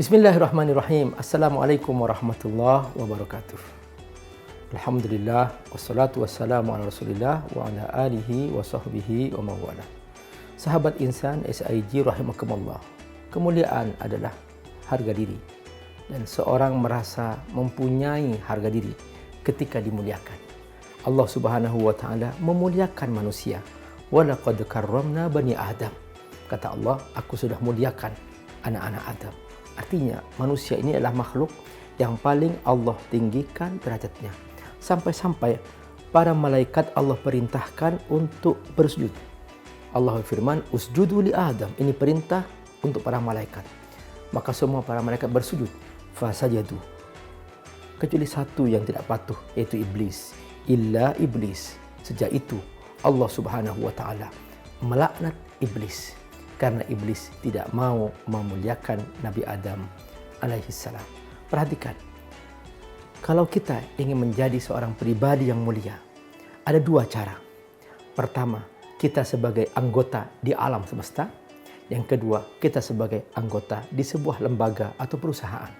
Bismillahirrahmanirrahim. Assalamualaikum warahmatullahi wabarakatuh. Alhamdulillah, wassalatu wassalamu ala rasulillah wa ala alihi wa sahbihi wa mawala. Sahabat insan SIG rahimakumullah. Kemuliaan adalah harga diri. Dan seorang merasa mempunyai harga diri ketika dimuliakan. Allah subhanahu wa ta'ala memuliakan manusia. Walaqad karramna bani Adam. Kata Allah, aku sudah muliakan anak-anak Adam. Artinya manusia ini adalah makhluk yang paling Allah tinggikan derajatnya. Sampai-sampai para malaikat Allah perintahkan untuk bersujud. Allah firman, usjudu li Adam. Ini perintah untuk para malaikat. Maka semua para malaikat bersujud. Fasajadu. Kecuali satu yang tidak patuh, yaitu iblis. Illa iblis. Sejak itu Allah subhanahu wa ta'ala melaknat iblis. Karena iblis tidak mau memuliakan Nabi Adam alaihissalam. Perhatikan, kalau kita ingin menjadi seorang pribadi yang mulia, ada dua cara. Pertama, kita sebagai anggota di alam semesta. Yang kedua, kita sebagai anggota di sebuah lembaga atau perusahaan.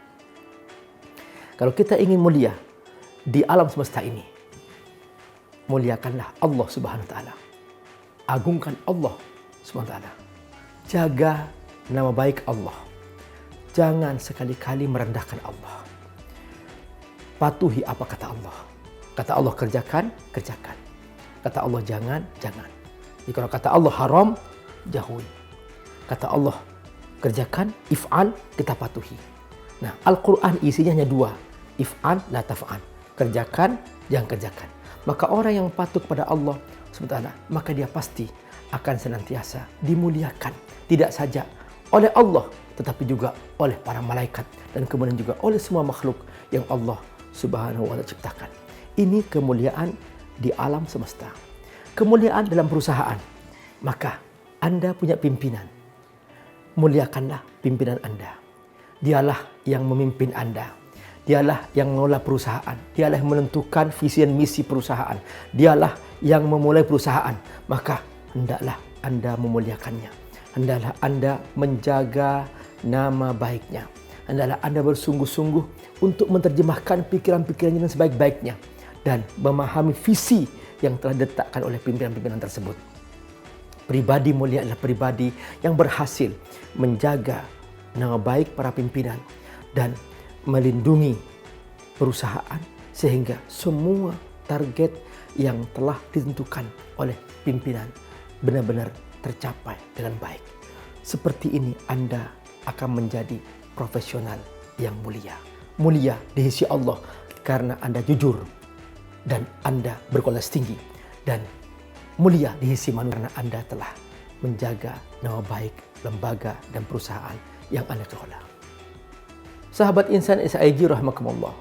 Kalau kita ingin mulia di alam semesta ini, muliakanlah Allah subhanahu wa ta'ala. Agungkan Allah subhanahu wa ta'ala. Jaga nama baik Allah. Jangan sekali-kali merendahkan Allah. Patuhi apa kata Allah. Kata Allah kerjakan, kerjakan. Kata Allah jangan, jangan. Jika kata Allah haram, jauhi. Kata Allah kerjakan, if'al, kita patuhi. Nah, Al-Quran isinya hanya dua. If'al, la taf'al. Kerjakan, jangan kerjakan. Maka orang yang patuh kepada Allah SWT, maka dia pasti akan senantiasa dimuliakan. Tidak saja oleh Allah, tetapi juga oleh para malaikat. Dan kemudian juga oleh semua makhluk yang Allah subhanahu wa ta'ala ciptakan. Ini kemuliaan di alam semesta. Kemuliaan dalam perusahaan. Maka Anda punya pimpinan. Muliakanlah pimpinan Anda. Dialah yang memimpin Anda. Dialah yang mengelola perusahaan. Dialah yang menentukan visi dan misi perusahaan. Dialah yang memulai perusahaan. Maka hendaklah Anda memuliakannya. Hendaklah Anda menjaga nama baiknya. Hendaklah Anda bersungguh-sungguh untuk menerjemahkan pikiran-pikirannya dengan sebaik-baiknya. Dan memahami visi yang telah diletakkan oleh pimpinan-pimpinan tersebut. Pribadi mulia adalah pribadi yang berhasil menjaga nama baik para pimpinan. Dan melindungi perusahaan sehingga semua target yang telah ditentukan oleh pimpinan benar-benar tercapai dengan baik. Seperti ini Anda akan menjadi profesional yang mulia. Mulia di sisi Allah karena Anda jujur dan Anda berkualitas tinggi. Dan mulia di sisi manusia karena Anda telah menjaga nama baik lembaga dan perusahaan yang Anda kelola. Sahabat insan SIG rahimakumullah.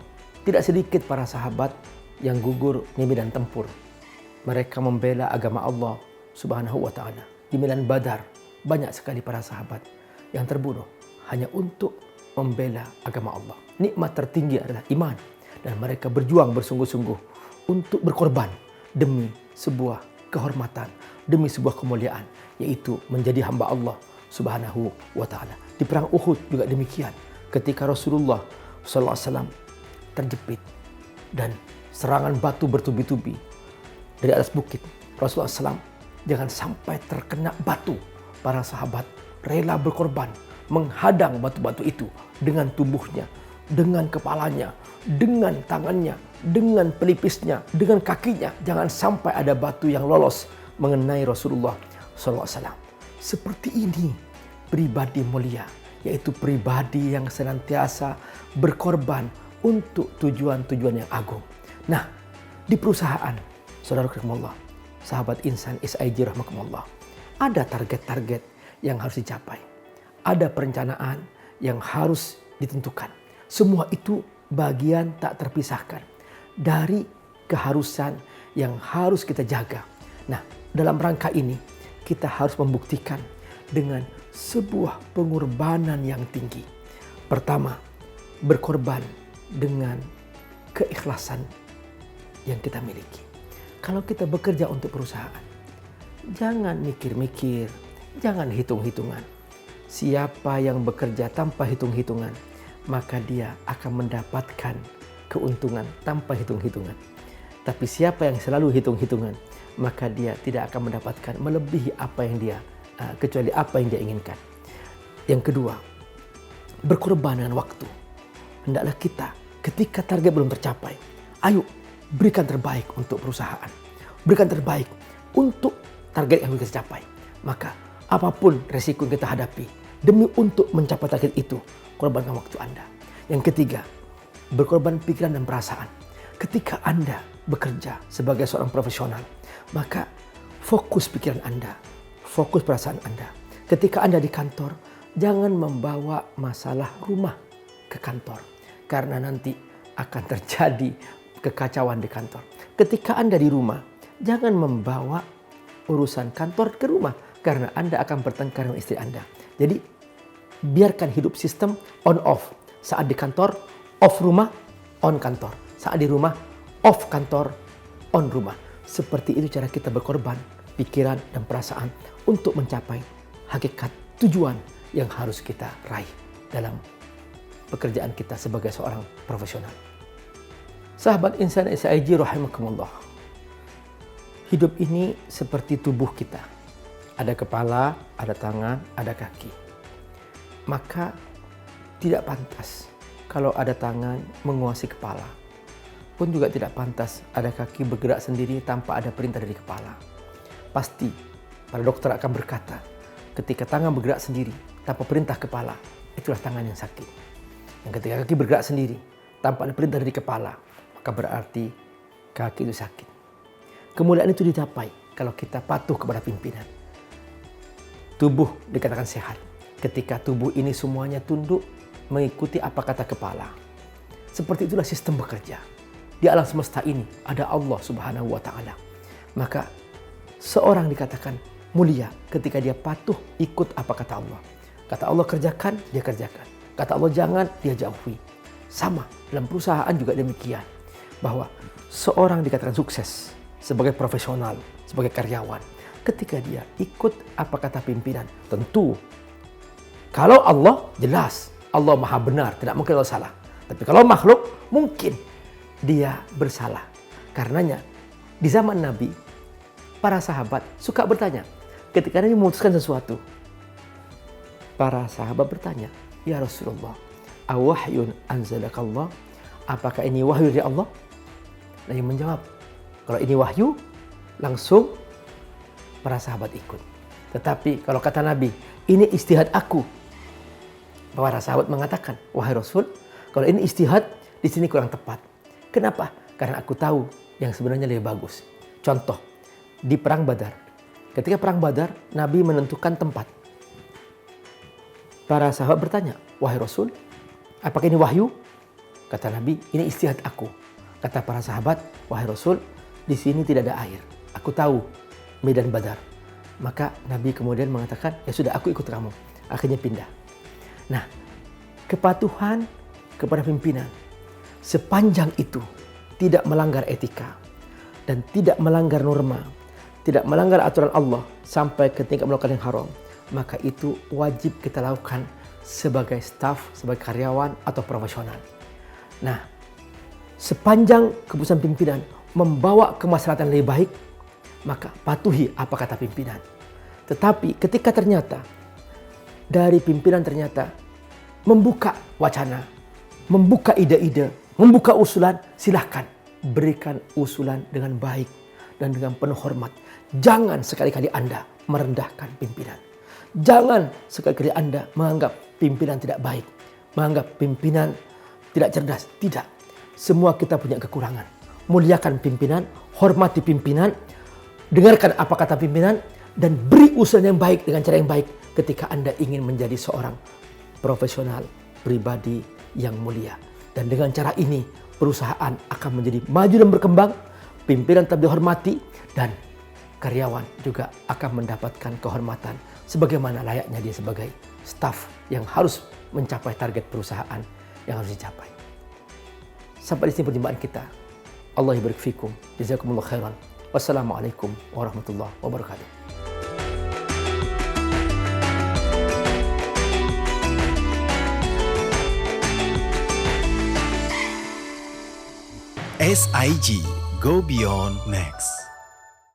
Tidak sedikit para sahabat yang gugur di medan tempur. Mereka membela agama Allah subhanahu wa ta'ala. Di medan Badar, banyak sekali para sahabat yang terbunuh hanya untuk membela agama Allah. Nikmat tertinggi adalah iman. Dan mereka berjuang bersungguh-sungguh untuk berkorban demi sebuah kehormatan, demi sebuah kemuliaan, yaitu menjadi hamba Allah subhanahu wa ta'ala. Di perang Uhud juga demikian. Ketika Rasulullah SAW terjepit dan serangan batu bertubi-tubi dari atas bukit, Rasulullah SAW jangan sampai terkena batu. Para sahabat rela berkorban menghadang batu-batu itu dengan tubuhnya, dengan kepalanya, dengan tangannya, dengan pelipisnya, dengan kakinya. Jangan sampai ada batu yang lolos mengenai Rasulullah SAW. Seperti ini pribadi mulia, yaitu pribadi yang senantiasa berkorban untuk tujuan-tujuan yang agung. Nah, di perusahaan, saudara rahimakumullah, sahabat insan SIG rahimakumullah, ada target-target yang harus dicapai. Ada perencanaan yang harus ditentukan. Semua itu bagian tak terpisahkan dari keharusan yang harus kita jaga. Nah, dalam rangka ini kita harus membuktikan dengan sebuah pengorbanan yang tinggi. Pertama, berkorban dengan keikhlasan yang kita miliki. Kalau kita bekerja untuk perusahaan, jangan mikir-mikir, jangan hitung-hitungan. Siapa yang bekerja tanpa hitung-hitungan, maka dia akan mendapatkan keuntungan tanpa hitung-hitungan. Tapi siapa yang selalu hitung-hitungan, maka dia tidak akan mendapatkan melebihi apa yang dia kecuali apa yang dia inginkan. Yang kedua, berkorban dengan waktu. Hendaklah kita ketika target belum tercapai, ayo berikan terbaik untuk perusahaan. Berikan terbaik untuk target yang kita capai. Maka apapun resiko yang kita hadapi, demi untuk mencapai target itu, korbankan waktu Anda. Yang ketiga, berkorban pikiran dan perasaan. Ketika Anda bekerja sebagai seorang profesional, maka fokus pikiran Anda, fokus perasaan Anda. Ketika Anda di kantor, jangan membawa masalah rumah ke kantor, karena nanti akan terjadi kekacauan di kantor. Ketika Anda di rumah, jangan membawa urusan kantor ke rumah, karena Anda akan bertengkar dengan istri Anda. Jadi, biarkan hidup sistem on-off. Saat di kantor, off rumah, on kantor. Saat di rumah, off kantor, on rumah. Seperti itu cara kita berkorban, pikiran dan perasaan untuk mencapai hakikat tujuan yang harus kita raih dalam pekerjaan kita sebagai seorang profesional. Sahabat insan SIG rahimakumullah. Hidup ini seperti tubuh kita. Ada kepala, ada tangan, ada kaki. Maka tidak pantas kalau ada tangan menguasai kepala. Pun juga tidak pantas ada kaki bergerak sendiri tanpa ada perintah dari kepala. Pasti para dokter akan berkata, ketika tangan bergerak sendiri tanpa perintah kepala, itulah tangan yang sakit. Dan ketika kaki bergerak sendiri tanpa ada perintah dari kepala, maka berarti kaki itu sakit. Kemuliaan itu dicapai kalau kita patuh kepada pimpinan. Tubuh dikatakan sehat ketika tubuh ini semuanya tunduk mengikuti apa kata kepala. Seperti itulah sistem bekerja. Di alam semesta ini ada Allah Subhanahu wa Ta'ala. Maka seorang dikatakan mulia ketika dia patuh ikut apa kata Allah. Kata Allah kerjakan, dia kerjakan. Kata Allah jangan, dia jauhi. Sama dalam perusahaan juga demikian. Bahwa seorang dikatakan sukses sebagai profesional, sebagai karyawan, ketika dia ikut apa kata pimpinan. Tentu kalau Allah jelas Allah maha benar, tidak mungkin Allah salah. Tapi kalau makhluk mungkin dia bersalah. Karenanya di zaman Nabi, para sahabat suka bertanya. Ketika Nabi memutuskan sesuatu, para sahabat bertanya, ya Rasulullah, awahyun anzalakallah? Apakah ini wahyu dari Allah? Nabi menjawab, kalau ini wahyu, langsung para sahabat ikut. Tetapi kalau kata Nabi, ini ijtihad aku, para sahabat mengatakan, wahai Rasul, kalau ini ijtihad, di sini kurang tepat. Kenapa? Karena aku tahu yang sebenarnya lebih bagus. Contoh, di Perang Badar. Ketika Perang Badar, Nabi menentukan tempat. Para sahabat bertanya, wahai Rasul, apakah ini wahyu? Kata Nabi, ini ijtihad aku. Kata para sahabat, wahai Rasul, di sini tidak ada air. Aku tahu medan Badar. Maka Nabi kemudian mengatakan, ya sudah aku ikut kamu. Akhirnya pindah. Nah, kepatuhan kepada pimpinan sepanjang itu tidak melanggar etika dan tidak melanggar norma, tidak melanggar aturan Allah sampai ketika melakukan yang haram, maka itu wajib kita lakukan sebagai staf, sebagai karyawan atau profesional. Nah, sepanjang keputusan pimpinan membawa kemaslahatan lebih baik, maka patuhi apa kata pimpinan. Tetapi ketika ternyata dari pimpinan ternyata membuka wacana, membuka ide-ide, membuka usulan, silahkan berikan usulan dengan baik dan dengan penuh hormat. Jangan sekali-kali Anda merendahkan pimpinan. Jangan sekali-kali Anda menganggap pimpinan tidak baik, menganggap pimpinan tidak cerdas. Tidak. Semua kita punya kekurangan. Muliakan pimpinan, hormati pimpinan, dengarkan apa kata pimpinan, dan beri usulan yang baik dengan cara yang baik ketika Anda ingin menjadi seorang profesional pribadi yang mulia. Dan dengan cara ini perusahaan akan menjadi maju dan berkembang, pimpinan tetap dihormati, dan karyawan juga akan mendapatkan kehormatan sebagaimana layaknya dia sebagai staf yang harus mencapai target perusahaan yang harus dicapai. Sampai di sini perjumpaan kita. Allah yabarik fikum. Jazakumullah khairan. Wassalamualaikum warahmatullahi wabarakatuh. SIG, Go Beyond Next.